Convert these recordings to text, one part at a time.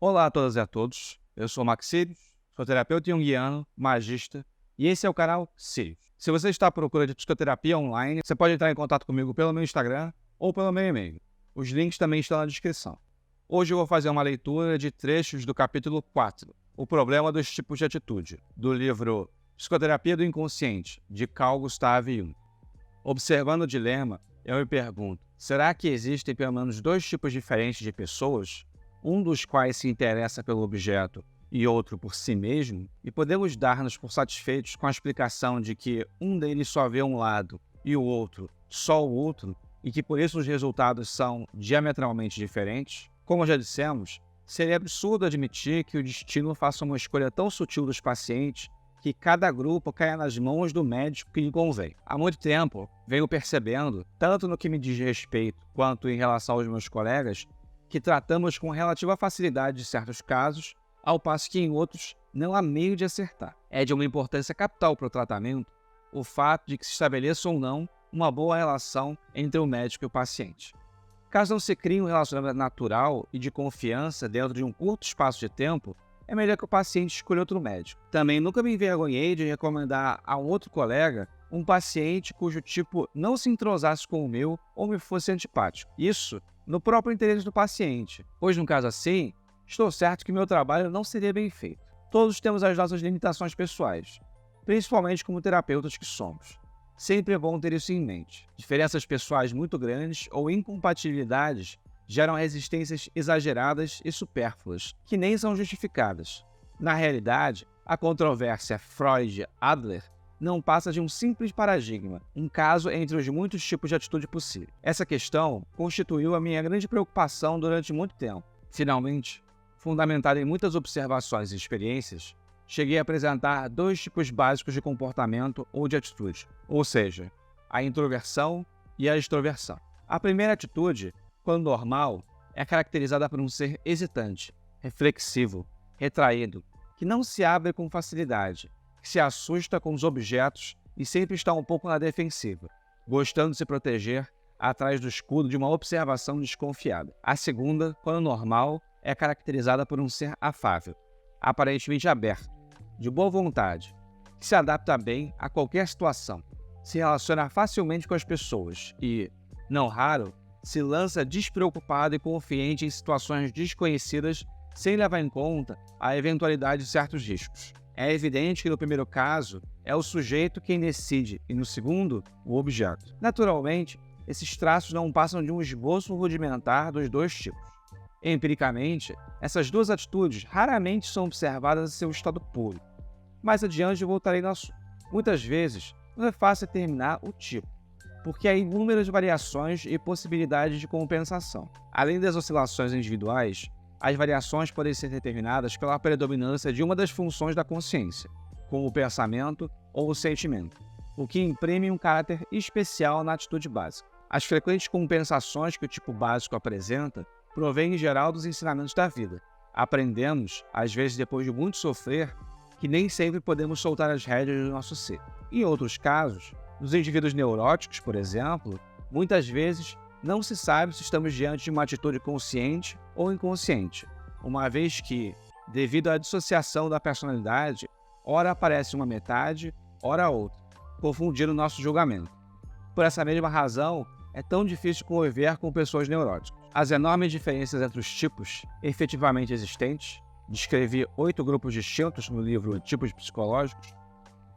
Olá a todas e a todos, eu sou o Max Sirius, sou terapeuta junguiano, magista, e esse é o canal Sirius. Se você está à procura de psicoterapia online, você pode entrar em contato comigo pelo meu Instagram ou pelo meu e-mail. Os links também estão na descrição. Hoje eu vou fazer uma leitura de trechos do capítulo 4, O Problema dos Tipos de Atitude, do livro Psicoterapia do Inconsciente, de Carl Gustav Jung. Observando o dilema, eu me pergunto, será que existem pelo menos dois tipos diferentes de pessoas? Um dos quais se interessa pelo objeto e outro por si mesmo, e podemos dar-nos por satisfeitos com a explicação de que um deles só vê um lado e o outro só o outro, e que por isso os resultados são diametralmente diferentes? Como já dissemos, seria absurdo admitir que o destino faça uma escolha tão sutil dos pacientes que cada grupo caia nas mãos do médico que lhe convém. Há muito tempo, venho percebendo, tanto no que me diz respeito quanto em relação aos meus colegas, que tratamos com relativa facilidade de certos casos, ao passo que em outros não há meio de acertar. É de uma importância capital para o tratamento o fato de que se estabeleça ou não uma boa relação entre o médico e o paciente. Caso não se crie um relacionamento natural e de confiança dentro de um curto espaço de tempo, é melhor que o paciente escolha outro médico. Também nunca me envergonhei de recomendar a um outro colega um paciente cujo tipo não se entrosasse com o meu ou me fosse antipático. Isso no próprio interesse do paciente, pois num caso assim, estou certo que meu trabalho não seria bem feito. Todos temos as nossas limitações pessoais, principalmente como terapeutas que somos. Sempre é bom ter isso em mente. Diferenças pessoais muito grandes ou incompatibilidades geram resistências exageradas e supérfluas, que nem são justificadas. Na realidade, a controvérsia Freud-Adler não passa de um simples paradigma, um caso entre os muitos tipos de atitude possível. Essa questão constituiu a minha grande preocupação durante muito tempo. Finalmente, fundamentada em muitas observações e experiências, cheguei a apresentar dois tipos básicos de comportamento ou de atitude, ou seja, a introversão e a extroversão. A primeira atitude, quando normal, é caracterizada por um ser hesitante, reflexivo, retraído, que não se abre com facilidade, que se assusta com os objetos e sempre está um pouco na defensiva, gostando de se proteger atrás do escudo de uma observação desconfiada. A segunda, quando normal, é caracterizada por um ser afável, aparentemente aberto, de boa vontade, que se adapta bem a qualquer situação, se relaciona facilmente com as pessoas e, não raro, se lança despreocupado e confiante em situações desconhecidas sem levar em conta a eventualidade de certos riscos. É evidente que no primeiro caso é o sujeito quem decide e no segundo, o objeto. Naturalmente, esses traços não passam de um esboço rudimentar dos dois tipos. Empiricamente, essas duas atitudes raramente são observadas em seu estado puro. Mais adiante eu voltarei no assunto. Muitas vezes, não é fácil determinar o tipo, porque há inúmeras variações e possibilidades de compensação. Além das oscilações individuais, as variações podem ser determinadas pela predominância de uma das funções da consciência, como o pensamento ou o sentimento, o que imprime um caráter especial na atitude básica. As frequentes compensações que o tipo básico apresenta provêm em geral dos ensinamentos da vida. Aprendemos, às vezes depois de muito sofrer, que nem sempre podemos soltar as rédeas do nosso ser. Em outros casos, nos indivíduos neuróticos, por exemplo, muitas vezes não se sabe se estamos diante de uma atitude consciente ou inconsciente, uma vez que, devido à dissociação da personalidade, ora aparece uma metade, ora outra, confundindo o nosso julgamento. Por essa mesma razão, é tão difícil conviver com pessoas neuróticas. As enormes diferenças entre os tipos efetivamente existentes, descrevi 8 grupos distintos no livro Tipos Psicológicos,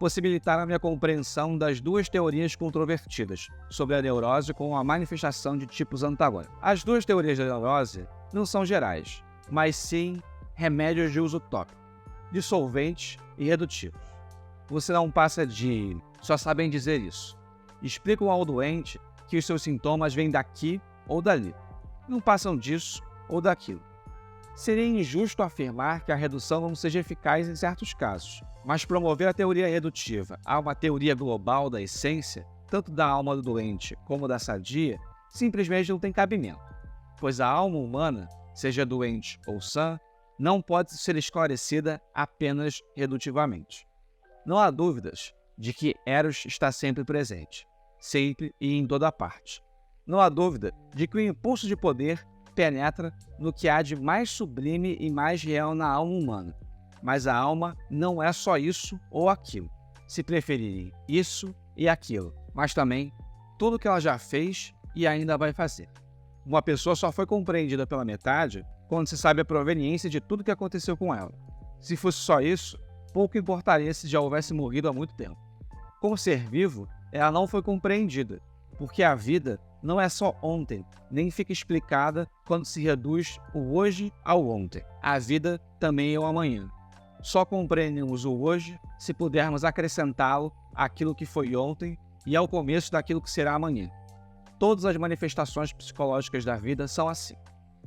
possibilitaram a minha compreensão das duas teorias controvertidas sobre a neurose com a manifestação de tipos antagônicos. As duas teorias da neurose não são gerais, mas sim remédios de uso tópico, dissolventes e redutivos. Você não passa de só sabem dizer isso. Explicam ao doente que os seus sintomas vêm daqui ou dali. Não passam disso ou daquilo. Seria injusto afirmar que a redução não seja eficaz em certos casos, mas promover a teoria redutiva a uma teoria global da essência, tanto da alma do doente como da sadia, simplesmente não tem cabimento, pois a alma humana, seja doente ou sã, não pode ser esclarecida apenas redutivamente. Não há dúvidas de que Eros está sempre presente, sempre e em toda parte. Não há dúvida de que o impulso de poder penetra no que há de mais sublime e mais real na alma humana. Mas a alma não é só isso ou aquilo, se preferirem isso e aquilo, mas também tudo que ela já fez e ainda vai fazer. Uma pessoa só foi compreendida pela metade quando se sabe a proveniência de tudo que aconteceu com ela. Se fosse só isso, pouco importaria se já houvesse morrido há muito tempo. Como ser vivo, ela não foi compreendida, porque a vida não é só ontem, nem fica explicada quando se reduz o hoje ao ontem. A vida também é o amanhã. Só compreendemos o hoje se pudermos acrescentá-lo àquilo que foi ontem e ao começo daquilo que será amanhã. Todas as manifestações psicológicas da vida são assim,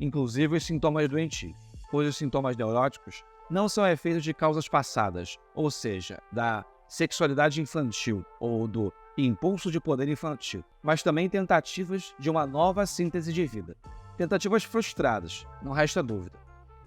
inclusive os sintomas doentios, pois os sintomas neuróticos não são efeitos de causas passadas, ou seja, da sexualidade infantil ou do impulso de poder infantil, mas também tentativas de uma nova síntese de vida. Tentativas frustradas, não resta dúvida,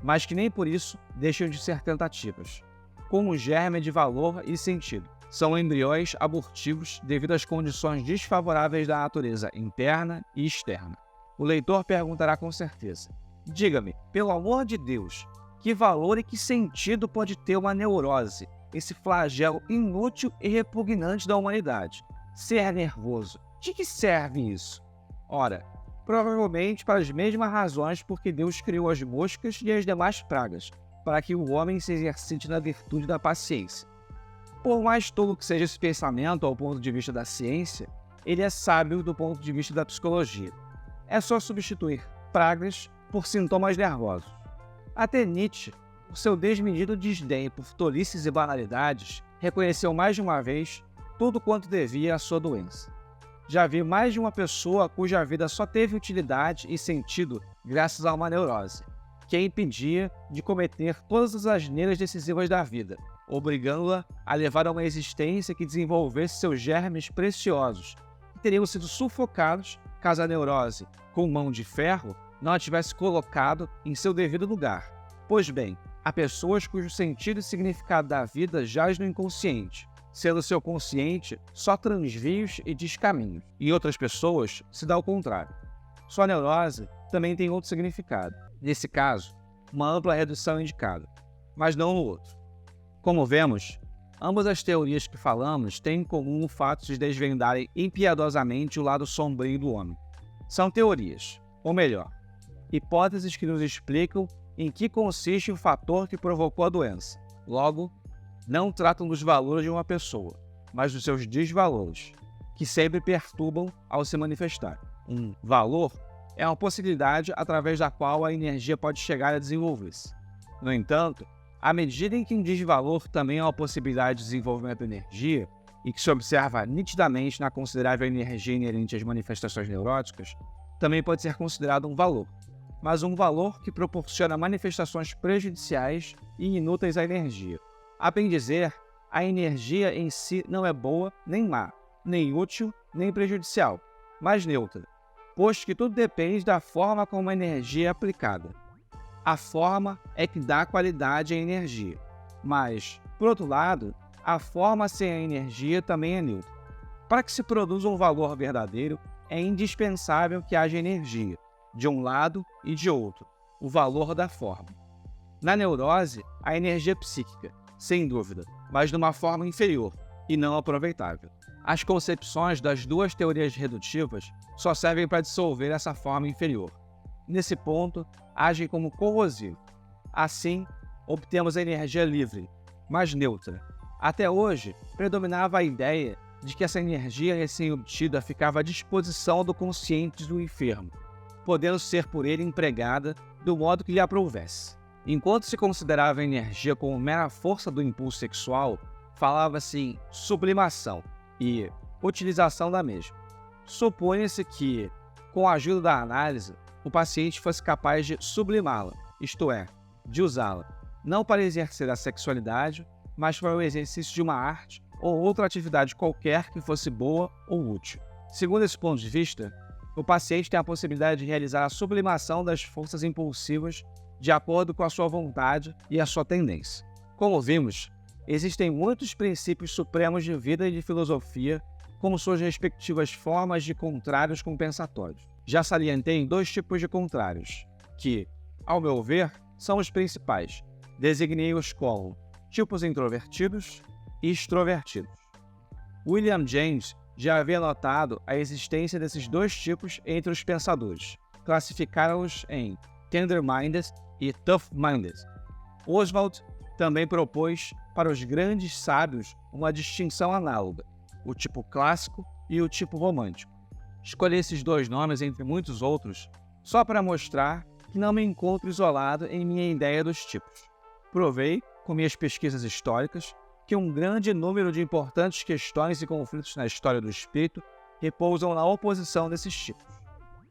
mas que nem por isso deixam de ser tentativas. Como um germe de valor e sentido, são embriões abortivos devido às condições desfavoráveis da natureza interna e externa. O leitor perguntará com certeza: diga-me, pelo amor de Deus, que valor e que sentido pode ter uma neurose, esse flagelo inútil e repugnante da humanidade? Ser nervoso, de que serve isso? Ora, provavelmente para as mesmas razões porque Deus criou as moscas e as demais pragas, para que o homem se exercite na virtude da paciência. Por mais tolo que seja esse pensamento ao ponto de vista da ciência, ele é sábio do ponto de vista da psicologia. É só substituir pragas por sintomas nervosos. Até Nietzsche, por seu desmedido desdém por tolices e banalidades, reconheceu mais de uma vez tudo quanto devia à sua doença. Já vi mais de uma pessoa cuja vida só teve utilidade e sentido graças a uma neurose, que a impedia de cometer todas as asneiras decisivas da vida, obrigando-a a levar a uma existência que desenvolvesse seus germes preciosos, que teriam sido sufocados caso a neurose, com mão de ferro, não a tivesse colocado em seu devido lugar. Pois bem, há pessoas cujo sentido e significado da vida jaz no inconsciente, sendo seu consciente só transvios e descaminhos, e outras pessoas se dá ao contrário. Sua neurose também tem outro significado. Nesse caso, uma ampla redução é indicada, mas não no outro. Como vemos, ambas as teorias que falamos têm em comum o fato de desvendarem impiedosamente o lado sombrio do homem. São teorias, ou melhor, hipóteses que nos explicam em que consiste o fator que provocou a doença. Logo, não tratam dos valores de uma pessoa, mas dos seus desvalores, que sempre perturbam ao se manifestar. Um valor é uma possibilidade através da qual a energia pode chegar a desenvolver-se. No entanto, à medida em que um desvalor também é uma possibilidade de desenvolvimento de energia, e que se observa nitidamente na considerável energia inerente às manifestações neuróticas, também pode ser considerado um valor, mas um valor que proporciona manifestações prejudiciais e inúteis à energia. A bem dizer, a energia em si não é boa nem má, nem útil nem prejudicial, mas neutra, posto que tudo depende da forma como a energia é aplicada. A forma é que dá qualidade à energia, mas, por outro lado, a forma sem a energia também é neutra. Para que se produza um valor verdadeiro, é indispensável que haja energia, de um lado e de outro, o valor da forma. Na neurose, a energia psíquica, sem dúvida, mas de uma forma inferior e não aproveitável. As concepções das duas teorias redutivas só servem para dissolver essa forma inferior. Nesse ponto, agem como corrosivo. Assim, obtemos a energia livre, mas neutra. Até hoje, predominava a ideia de que essa energia recém-obtida ficava à disposição do consciente do enfermo, podendo ser por ele empregada do modo que lhe aprouvesse. Enquanto se considerava a energia como mera força do impulso sexual, falava-se em sublimação e utilização da mesma. Supunha-se que, com a ajuda da análise, o paciente fosse capaz de sublimá-la, isto é, de usá-la, não para exercer a sexualidade, mas para o exercício de uma arte ou outra atividade qualquer que fosse boa ou útil. Segundo esse ponto de vista, o paciente tem a possibilidade de realizar a sublimação das forças impulsivas de acordo com a sua vontade e a sua tendência. Como vimos, existem muitos princípios supremos de vida e de filosofia, como suas respectivas formas de contrários compensatórios. Já salientei 2 tipos de contrários, que, ao meu ver, são os principais. Designei-os como tipos introvertidos e extrovertidos. William James já havia notado a existência desses 2 tipos entre os pensadores. Classificaram-os em tender-minded e tough-minded. Oswald também propôs para os grandes sábios uma distinção análoga, o tipo clássico e o tipo romântico. Escolhi esses 2 nomes entre muitos outros só para mostrar que não me encontro isolado em minha ideia dos tipos. Provei, com minhas pesquisas históricas, que um grande número de importantes questões e conflitos na história do espírito repousam na oposição desses tipos.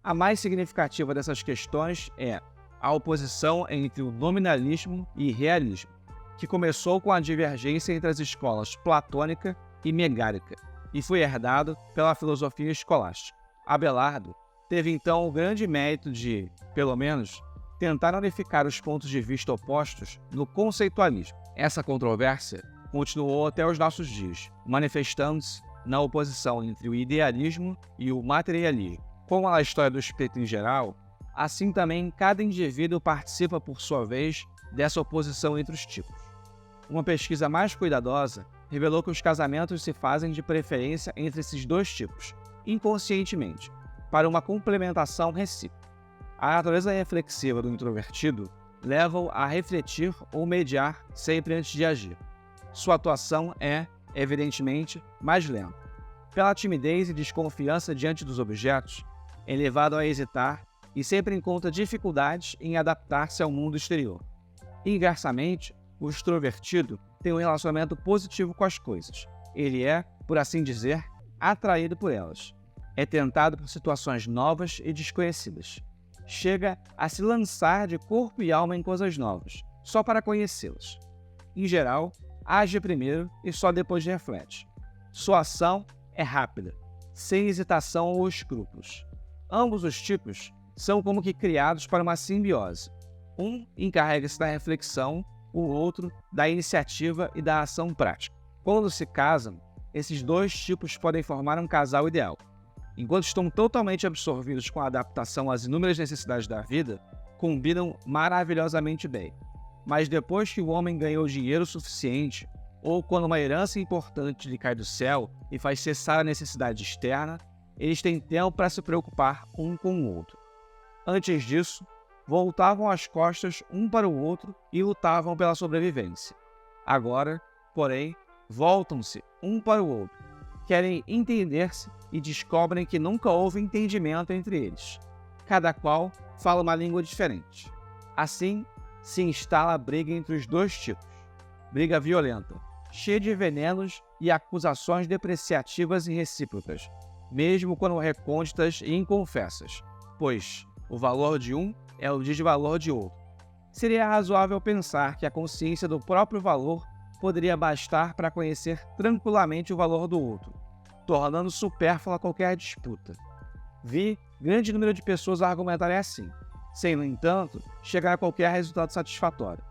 A mais significativa dessas questões é a oposição entre o nominalismo e realismo, que começou com a divergência entre as escolas platônica e megárica e foi herdado pela filosofia escolástica. Abelardo teve então o grande mérito de, pelo menos, tentar unificar os pontos de vista opostos no conceitualismo. Essa controvérsia continuou até os nossos dias, manifestando-se na oposição entre o idealismo e o materialismo. Como a história do espírito em geral, assim também cada indivíduo participa por sua vez dessa oposição entre os tipos. Uma pesquisa mais cuidadosa revelou que os casamentos se fazem de preferência entre esses 2 tipos, inconscientemente, para uma complementação recíproca. A natureza reflexiva do introvertido leva-o a refletir ou mediar sempre antes de agir. Sua atuação é, evidentemente, mais lenta. Pela timidez e desconfiança diante dos objetos, é levado a hesitar e sempre encontra dificuldades em adaptar-se ao mundo exterior. Inversamente, o extrovertido tem um relacionamento positivo com as coisas. Ele é, por assim dizer, atraído por elas. É tentado por situações novas e desconhecidas. Chega a se lançar de corpo e alma em coisas novas, só para conhecê-las. Em geral, age primeiro e só depois reflete. Sua ação é rápida, sem hesitação ou escrúpulos. Ambos os tipos são como que criados para uma simbiose. Um encarrega-se da reflexão, o outro da iniciativa e da ação prática. Quando se casam, esses 2 tipos podem formar um casal ideal. Enquanto estão totalmente absorvidos com a adaptação às inúmeras necessidades da vida, combinam maravilhosamente bem. Mas depois que o homem ganhou dinheiro suficiente, ou quando uma herança importante lhe cai do céu e faz cessar a necessidade externa, eles têm tempo para se preocupar um com o outro. Antes disso, voltavam as costas um para o outro e lutavam pela sobrevivência. Agora, porém, voltam-se um para o outro, querem entender-se e descobrem que nunca houve entendimento entre eles. Cada qual fala uma língua diferente. Assim, se instala a briga entre os 2 tipos. Briga violenta, cheia de venenos e acusações depreciativas e recíprocas, mesmo quando recônditas e inconfessas, pois o valor de um é o desvalor de outro. Seria razoável pensar que a consciência do próprio valor poderia bastar para conhecer tranquilamente o valor do outro, tornando supérflua qualquer disputa. Vi grande número de pessoas argumentarem assim, sem, no entanto, chegar a qualquer resultado satisfatório.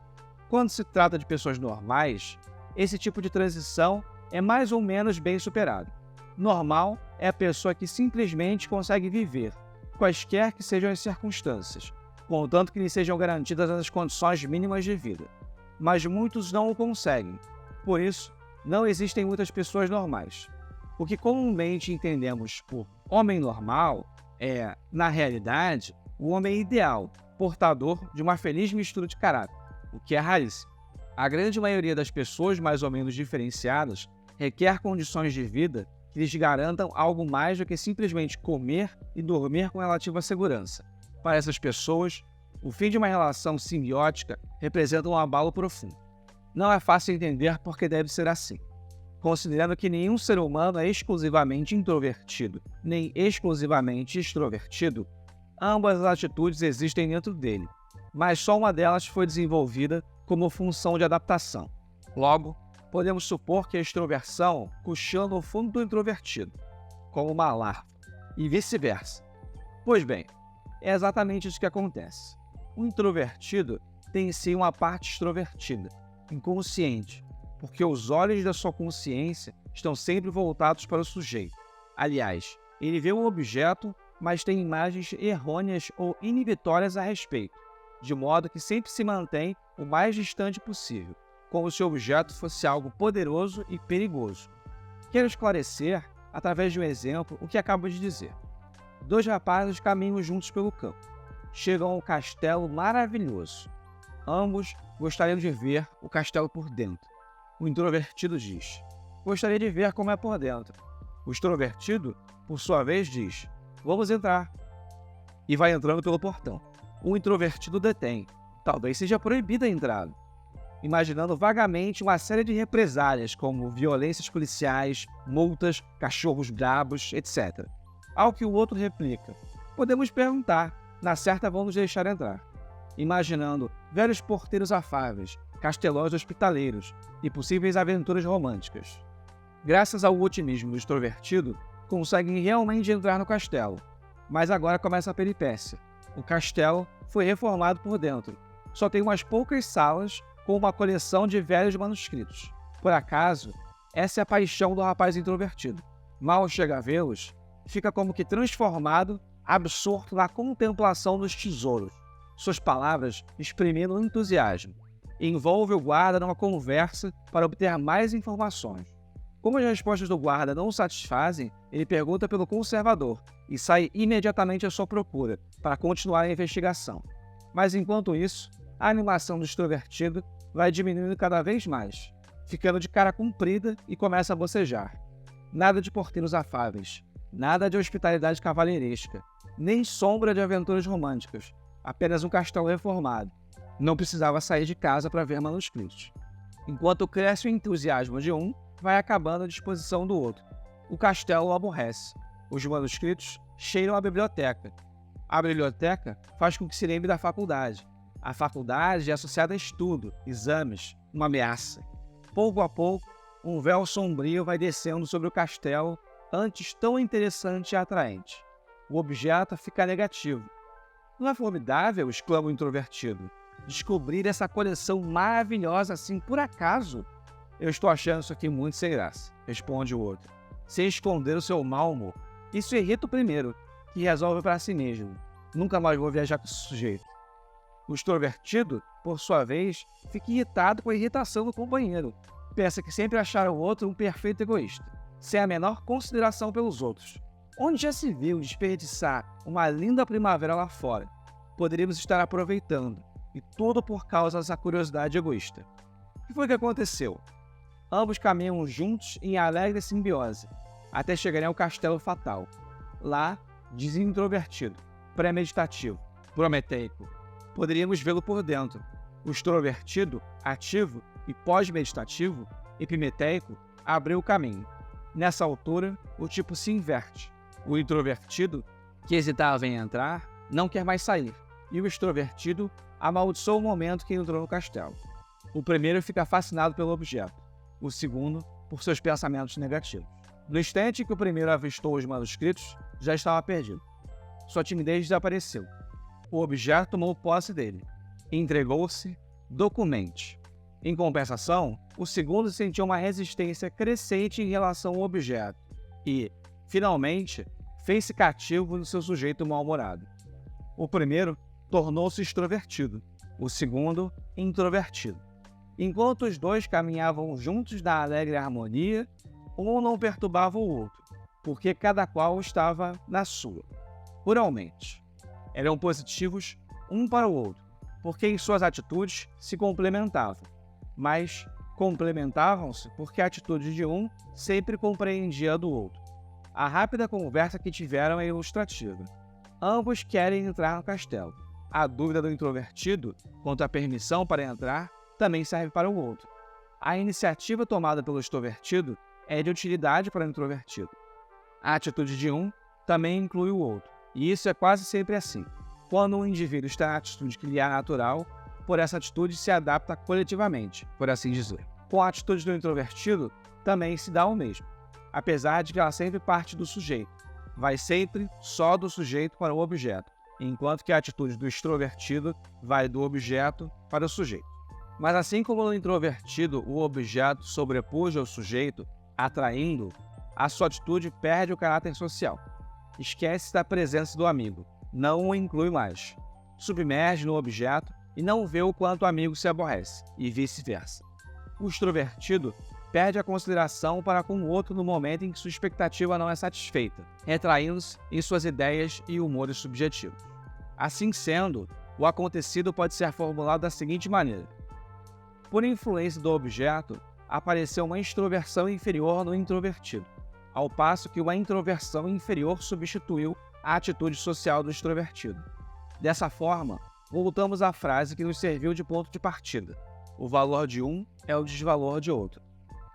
Quando se trata de pessoas normais, esse tipo de transição é mais ou menos bem superado. Normal é a pessoa que simplesmente consegue viver, quaisquer que sejam as circunstâncias, contanto que lhe sejam garantidas as condições mínimas de vida. Mas muitos não o conseguem. Por isso, não existem muitas pessoas normais. O que comumente entendemos por homem normal é, na realidade, o homem ideal, portador de uma feliz mistura de caráter, o que é raríssimo. A grande maioria das pessoas mais ou menos diferenciadas requer condições de vida que lhes garantam algo mais do que simplesmente comer e dormir com relativa segurança. Para essas pessoas, o fim de uma relação simbiótica representa um abalo profundo. Não é fácil entender por que deve ser assim. Considerando que nenhum ser humano é exclusivamente introvertido, nem exclusivamente extrovertido, ambas as atitudes existem dentro dele, mas só uma delas foi desenvolvida como função de adaptação. Logo, podemos supor que a extroversão cochila no fundo do introvertido, como uma larva, e vice-versa. Pois bem, é exatamente isso que acontece. O introvertido tem em si uma parte extrovertida, inconsciente, porque os olhos da sua consciência estão sempre voltados para o sujeito. Aliás, ele vê um objeto mas tem imagens errôneas ou inibitórias a respeito, de modo que sempre se mantém o mais distante possível, como se o objeto fosse algo poderoso e perigoso. Quero esclarecer, através de um exemplo, o que acabo de dizer. 2 rapazes caminham juntos pelo campo. Chegam a um castelo maravilhoso. Ambos gostariam de ver o castelo por dentro. O introvertido diz: gostaria de ver como é por dentro. O extrovertido, por sua vez, diz: vamos entrar. E vai entrando pelo portão. O introvertido detém: talvez seja proibida a entrada, imaginando vagamente uma série de represálias, como violências policiais, multas, cachorros brabos, etc. Ao que o outro replica: podemos perguntar, na certa vão nos deixar entrar. Imaginando velhos porteiros afáveis, castelões hospitaleiros e possíveis aventuras românticas. Graças ao otimismo do extrovertido, conseguem realmente entrar no castelo. Mas agora começa a peripécia. O castelo foi reformado por dentro. Só tem umas poucas salas com uma coleção de velhos manuscritos. Por acaso, essa é a paixão do rapaz introvertido. Mal chega a vê-los, fica como que transformado, absorto na contemplação dos tesouros. Suas palavras exprimindo entusiasmo. Envolve o guarda numa conversa para obter mais informações. Como as respostas do guarda não o satisfazem, ele pergunta pelo conservador e sai imediatamente à sua procura para continuar a investigação. Mas enquanto isso, a animação do extrovertido vai diminuindo cada vez mais, ficando de cara comprida e começa a bocejar. Nada de porteiros afáveis, nada de hospitalidade cavalheiresca, nem sombra de aventuras românticas, apenas um castelo reformado. Não precisava sair de casa para ver manuscritos. Enquanto cresce o entusiasmo de um, vai acabando a disposição do outro. O castelo o aborrece. Os manuscritos cheiram a biblioteca. A biblioteca faz com que se lembre da faculdade. A faculdade é associada a estudo, exames, uma ameaça. Pouco a pouco, um véu sombrio vai descendo sobre o castelo, antes tão interessante e atraente. O objeto fica negativo. Não é formidável, exclama o introvertido, descobrir essa coleção maravilhosa assim por acaso? Eu estou achando isso aqui muito sem graça, responde o outro, sem esconder o seu mau humor. Isso irrita o primeiro, que resolve para si mesmo: nunca mais vou viajar com esse sujeito. O extrovertido, por sua vez, fica irritado com a irritação do companheiro. Pensa que sempre achara o outro um perfeito egoísta, sem a menor consideração pelos outros. Onde já se viu desperdiçar uma linda primavera lá fora? Poderíamos estar aproveitando, e tudo por causa dessa curiosidade egoísta. O que foi que aconteceu? Ambos caminham juntos em alegre simbiose, até chegarem ao castelo fatal. Lá, diz introvertido, pré-meditativo, prometeico. Poderíamos vê-lo por dentro. O extrovertido, ativo e pós-meditativo, epimeteico, abriu o caminho. Nessa altura, o tipo se inverte. O introvertido, que hesitava em entrar, não quer mais sair, e o extrovertido amaldiçoa o momento que entrou no castelo. O primeiro fica fascinado pelo objeto, o segundo por seus pensamentos negativos. No instante em que o primeiro avistou os manuscritos, já estava perdido. Sua timidez desapareceu. O objeto tomou posse dele. Entregou-se, documente. Em compensação, o segundo sentiu uma resistência crescente em relação ao objeto e, finalmente, fez-se cativo no seu sujeito mal-humorado. O primeiro tornou-se extrovertido, o segundo, introvertido. Enquanto os dois caminhavam juntos na alegre harmonia, um não perturbava o outro, porque cada qual estava na sua. Oralmente, eram positivos um para o outro, porque em suas atitudes se complementavam, mas complementavam-se porque a atitude de um sempre compreendia a do outro. A rápida conversa que tiveram é ilustrativa. Ambos querem entrar no castelo. A dúvida do introvertido quanto à permissão para entrar também serve para o outro. A iniciativa tomada pelo extrovertido é de utilidade para o introvertido. A atitude de um também inclui o outro, e isso é quase sempre assim. Quando um indivíduo está na atitude que lhe é natural, por essa atitude se adapta coletivamente, por assim dizer. Com a atitude do introvertido, também se dá o mesmo, apesar de que ela sempre parte do sujeito, vai sempre só do sujeito para o objeto, enquanto que a atitude do extrovertido vai do objeto para o sujeito. Mas assim como no introvertido o objeto sobrepuja o sujeito, atraindo, a sua atitude perde o caráter social. esquece da presença do amigo, não o inclui mais, submerge no objeto e não vê o quanto o amigo se aborrece, e vice-versa. O extrovertido perde a consideração para com o outro no momento em que sua expectativa não é satisfeita, retraindo-se em suas ideias e humores subjetivos. Assim sendo, o acontecido pode ser formulado da seguinte maneira: por influência do objeto, apareceu uma extroversão inferior no introvertido, ao passo que uma introversão inferior substituiu a atitude social do extrovertido. Dessa forma, voltamos à frase que nos serviu de ponto de partida: o valor de um é o desvalor de outro.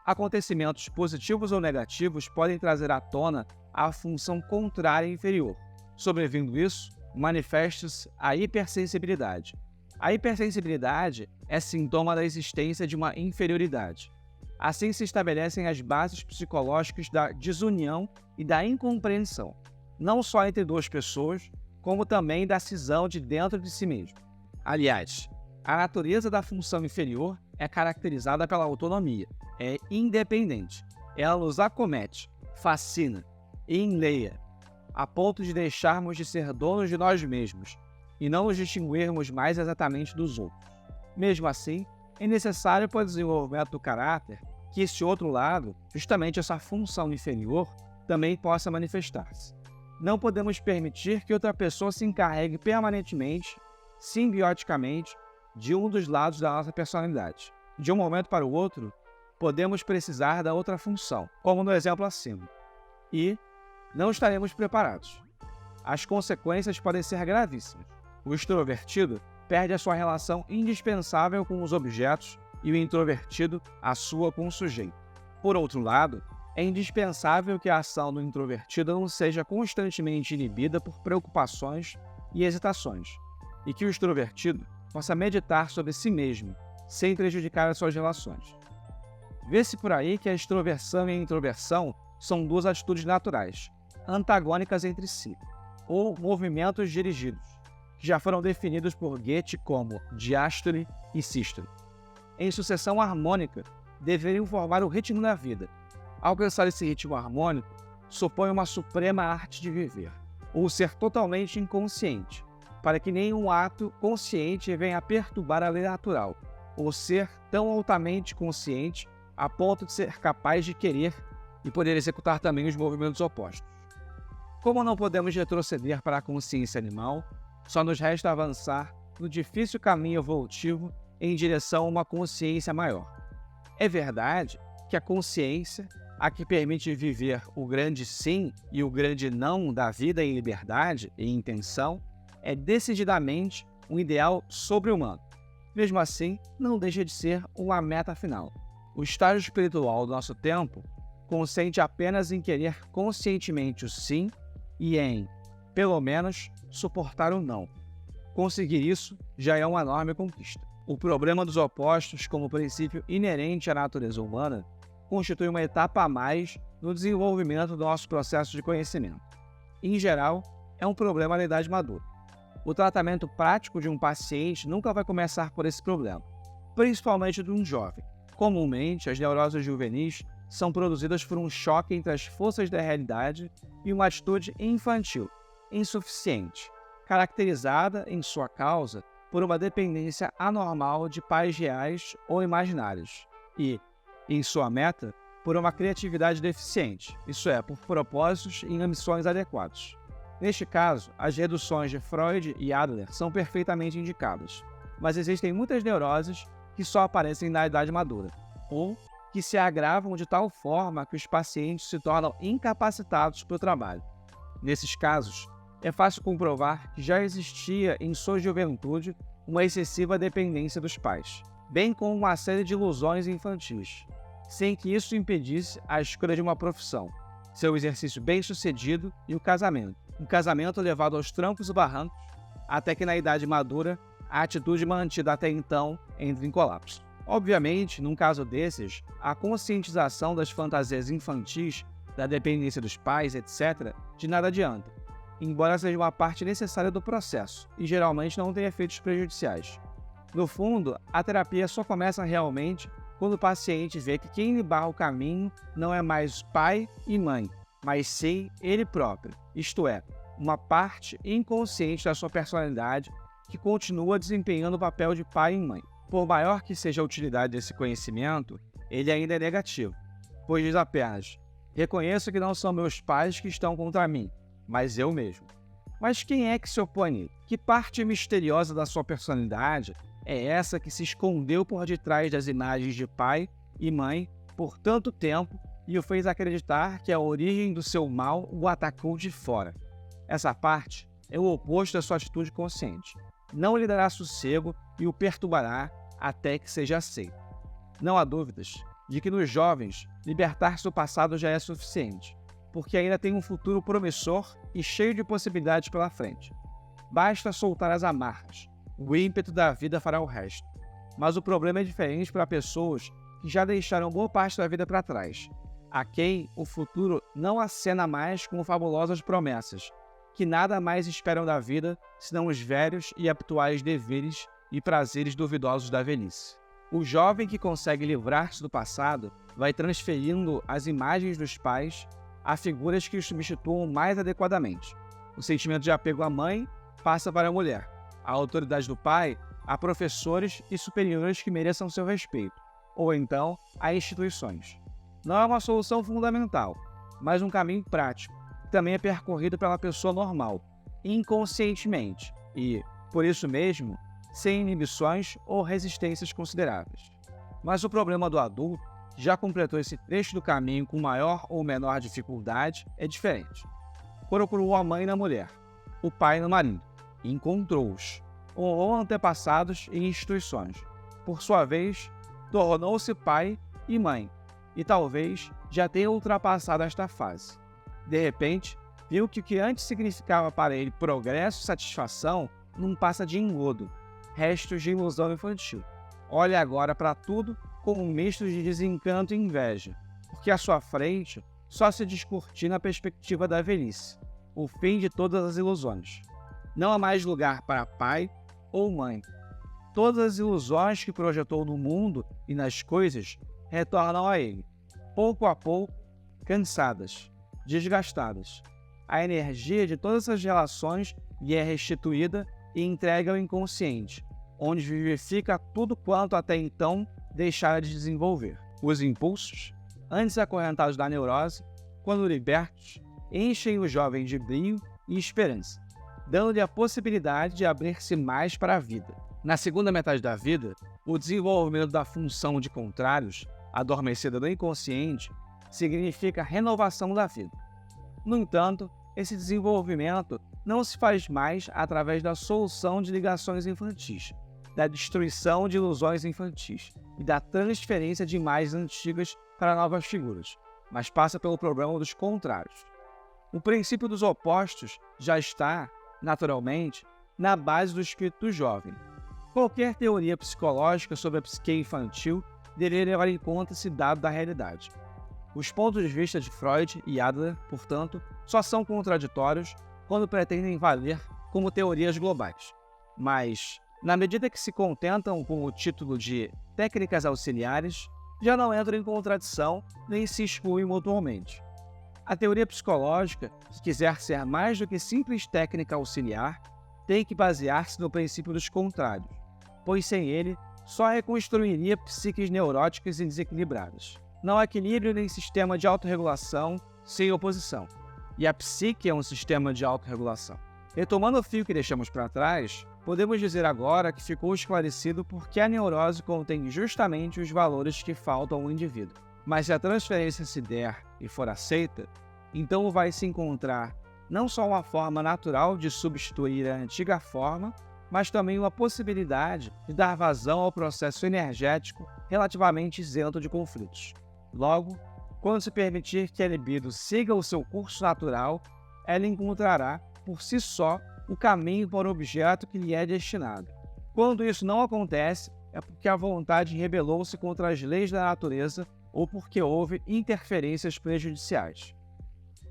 Acontecimentos positivos ou negativos podem trazer à tona a função contrária inferior. Sobrevindo isso, manifesta-se a hipersensibilidade. A hipersensibilidade é sintoma da existência de uma inferioridade. Assim se estabelecem as bases psicológicas da desunião e da incompreensão, não só entre duas pessoas, como também da cisão de dentro de si mesmo. Aliás, a natureza da função inferior é caracterizada pela autonomia, é independente. Ela nos acomete, fascina e enleia, a ponto de deixarmos de ser donos de nós mesmos e não nos distinguirmos mais exatamente dos outros. Mesmo assim, é necessário para o desenvolvimento do caráter que esse outro lado, justamente essa função inferior, também possa manifestar-se. Não podemos permitir que outra pessoa se encarregue permanentemente, simbioticamente, de um dos lados da nossa personalidade. De um momento para o outro, podemos precisar da outra função, como no exemplo acima, e não estaremos preparados. As consequências podem ser gravíssimas. O extrovertido perde a sua relação indispensável com os objetos e o introvertido a sua com o sujeito. Por outro lado, é indispensável que a ação do introvertido não seja constantemente inibida por preocupações e hesitações, e que o extrovertido possa meditar sobre si mesmo, sem prejudicar as suas relações. Vê-se por aí que a extroversão e a introversão são duas atitudes naturais, antagônicas entre si, ou movimentos dirigidos, que já foram definidos por Goethe como diástole e sístole. Em sucessão harmônica, deveriam formar o ritmo da vida. Alcançar esse ritmo harmônico supõe uma suprema arte de viver, ou ser totalmente inconsciente, para que nenhum ato consciente venha a perturbar a lei natural, ou ser tão altamente consciente a ponto de ser capaz de querer e poder executar também os movimentos opostos. Como não podemos retroceder para a consciência animal, só nos resta avançar no difícil caminho evolutivo em direção a uma consciência maior. É verdade que a consciência, a que permite viver o grande sim e o grande não da vida em liberdade e intenção, é decididamente um ideal sobre-humano. Mesmo assim, não deixa de ser uma meta final. O estágio espiritual do nosso tempo consente apenas em querer conscientemente o sim e em, pelo menos, suportar o não. Conseguir isso já é uma enorme conquista. O problema dos opostos, como princípio inerente à natureza humana, constitui uma etapa a mais no desenvolvimento do nosso processo de conhecimento. Em geral, é um problema da idade madura. O tratamento prático de um paciente nunca vai começar por esse problema, principalmente de um jovem. Comumente, as neuroses juvenis são produzidas por um choque entre as forças da realidade e uma atitude infantil, insuficiente, caracterizada, em sua causa, por uma dependência anormal de pais reais ou imaginários e, em sua meta, por uma criatividade deficiente, isso é, por propósitos e ambições adequados. Neste caso, as reduções de Freud e Adler são perfeitamente indicadas, mas existem muitas neuroses que só aparecem na idade madura, ou que se agravam de tal forma que os pacientes se tornam incapacitados para o trabalho. Nesses casos, é fácil comprovar que já existia em sua juventude uma excessiva dependência dos pais, bem como uma série de ilusões infantis, sem que isso impedisse a escolha de uma profissão, seu exercício bem-sucedido e o casamento. Um casamento levado aos trancos e barrancos, até que na idade madura, a atitude mantida até então entre em colapso. Obviamente, num caso desses, a conscientização das fantasias infantis, da dependência dos pais, etc., de nada adianta, embora seja uma parte necessária do processo e geralmente não tenha efeitos prejudiciais. No fundo, a terapia só começa realmente quando o paciente vê que quem lhe barra o caminho não é mais pai e mãe, mas sim ele próprio, isto é, uma parte inconsciente da sua personalidade que continua desempenhando o papel de pai e mãe. Por maior que seja a utilidade desse conhecimento, ele ainda é negativo, pois diz apenas: reconheço que não são meus pais que estão contra mim, mas eu mesmo. Mas quem é que se opõe? Que parte misteriosa da sua personalidade é essa que se escondeu por detrás das imagens de pai e mãe por tanto tempo e o fez acreditar que a origem do seu mal o atacou de fora? Essa parte é o oposto da sua atitude consciente. Não lhe dará sossego e o perturbará até que seja aceito. Não há dúvidas de que nos jovens libertar-se do passado já é suficiente, porque ainda tem um futuro promissor e cheio de possibilidades pela frente. Basta soltar as amarras, o ímpeto da vida fará o resto. Mas o problema é diferente para pessoas que já deixaram boa parte da vida para trás, a quem o futuro não acena mais com fabulosas promessas, que nada mais esperam da vida senão os velhos e habituais deveres e prazeres duvidosos da velhice. O jovem que consegue livrar-se do passado vai transferindo as imagens dos pais a figuras que os substituam mais adequadamente. O sentimento de apego à mãe passa para a mulher, a autoridade do pai a professores e superiores que mereçam seu respeito, ou então a instituições. Não é uma solução fundamental, mas um caminho prático, que também é percorrido pela pessoa normal, inconscientemente e, por isso mesmo, sem inibições ou resistências consideráveis. Mas o problema do adulto, que já completou esse trecho do caminho com maior ou menor dificuldade, é diferente. Procurou a mãe na mulher, o pai no marido, e encontrou-os. Honrou antepassados e instituições. Por sua vez, tornou-se pai e mãe, e talvez já tenha ultrapassado esta fase. De repente, viu que o que antes significava para ele progresso e satisfação não passa de engodo, restos de ilusão infantil. Olha agora para tudo com um misto de desencanto e inveja, porque à sua frente só se descortina a perspectiva da velhice, o fim de todas as ilusões. Não há mais lugar para pai ou mãe. Todas as ilusões que projetou no mundo e nas coisas retornam a ele, pouco a pouco, cansadas, desgastadas. A energia de todas essas relações lhe é restituída e entregue ao inconsciente, onde vivifica tudo quanto até então deixara de desenvolver. Os impulsos, antes acorrentados da neurose, quando libertos, enchem o jovem de brio e esperança, dando-lhe a possibilidade de abrir-se mais para a vida. Na segunda metade da vida, o desenvolvimento da função de contrários, adormecida no inconsciente, significa a renovação da vida. No entanto, esse desenvolvimento não se faz mais através da solução de ligações infantis, da destruição de ilusões infantis e da transferência de imagens antigas para novas figuras, mas passa pelo problema dos contrários. O princípio dos opostos já está, naturalmente, na base do espírito jovem. Qualquer teoria psicológica sobre a psique infantil deveria levar em conta esse dado da realidade. Os pontos de vista de Freud e Adler, portanto, só são contraditórios quando pretendem valer como teorias globais. Mas, na medida que se contentam com o título de técnicas auxiliares, já não entram em contradição nem se excluem mutuamente. A teoria psicológica, se quiser ser mais do que simples técnica auxiliar, tem que basear-se no princípio dos contrários, pois sem ele só reconstruiria psiques neuróticas e desequilibradas. Não há equilíbrio nem sistema de autorregulação sem oposição, e a psique é um sistema de autorregulação. Retomando o fio que deixamos para trás, podemos dizer agora que ficou esclarecido por que a neurose contém justamente os valores que faltam ao indivíduo. Mas se a transferência se der e for aceita, então vai se encontrar não só uma forma natural de substituir a antiga forma, mas também uma possibilidade de dar vazão ao processo energético relativamente isento de conflitos. Logo, quando se permitir que a libido siga o seu curso natural, ela encontrará, por si só, o caminho para o objeto que lhe é destinado. Quando isso não acontece, é porque a vontade rebelou-se contra as leis da natureza ou porque houve interferências prejudiciais.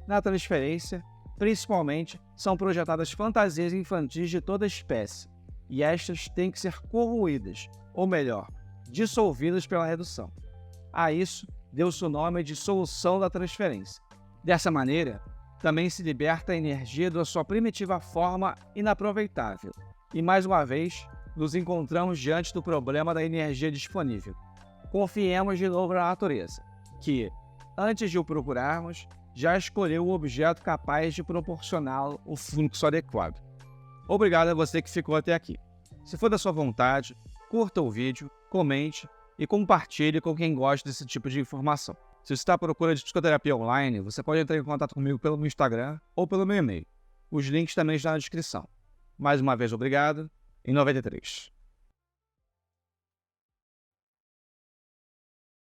Na transferência, principalmente, são projetadas fantasias infantis de toda espécie, e estas têm que ser corroídas, ou melhor, dissolvidas pela redução. A isso deu-se o nome de solução da transferência, Dessa maneira, também se liberta a energia da sua primitiva forma inaproveitável. E mais uma vez, nos encontramos diante do problema da energia disponível. Confiemos de novo na natureza, que, antes de o procurarmos, já escolheu o objeto capaz de proporcionar o fluxo adequado. Obrigado a você que ficou até aqui. Se for da sua vontade, curta o vídeo, comente e compartilhe com quem gosta desse tipo de informação. Se você está à procura de psicoterapia online, você pode entrar em contato comigo pelo meu Instagram ou pelo meu e-mail. Os links também estão na descrição. Mais uma vez, obrigado. Em 93.